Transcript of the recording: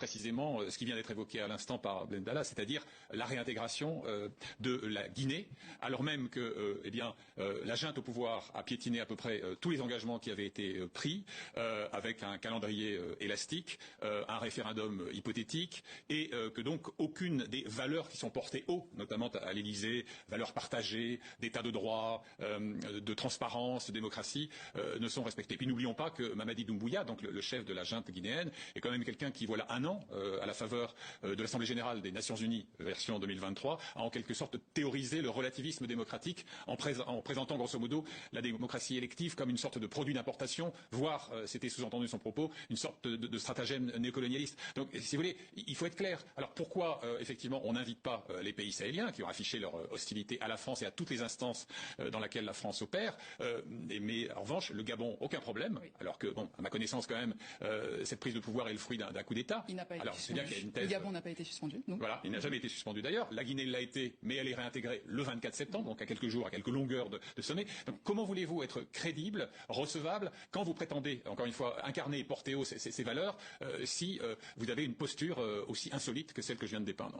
précisément ce qui vient d'être évoqué à l'instant par Blendala, c'est-à-dire la réintégration de la Guinée, alors même que la junte au pouvoir a piétiné à peu près tous les engagements qui avaient été pris, avec un calendrier élastique, un référendum hypothétique, et que donc aucune des valeurs qui sont portées haut, notamment à l'Élysée, valeurs partagées, d'état de droit, de transparence, de démocratie, ne sont respectées. Puis n'oublions pas que Mamadi Doumbouya, donc le chef de la junte guinéenne, est quand même quelqu'un qui, voilà un an, à la faveur de l'Assemblée générale des Nations unies, version 2023, a en quelque sorte théorisé le relativisme démocratique en présentant grosso modo la démocratie élective comme une sorte de produit d'importation, voire, c'était sous-entendu son propos, une sorte de stratagème néocolonialiste. Donc, si vous voulez, il faut être clair. Alors pourquoi, effectivement, on n'invite pas les pays sahéliens qui ont affiché leur hostilité à la France et à toutes les instances dans lesquelles la France opère, mais en revanche, le Gabon, aucun problème, oui. Alors que, bon, à ma connaissance quand même, cette prise de pouvoir est le fruit d'un coup d'État. Il n'a pas été Alors, c'est bien qu'il y a une thèse. Le Gabon n'a pas été suspendu. Non. Voilà, il n'a jamais été suspendu d'ailleurs. La Guinée l'a été, mais elle est réintégrée le 24 septembre, donc à quelques jours, à quelques longueurs de sommet. Donc comment voulez-vous être crédible, recevable, quand vous prétendez, encore une fois, incarner et porter haut ces valeurs, si vous avez une posture aussi insolite que celle que je viens de dépeindre?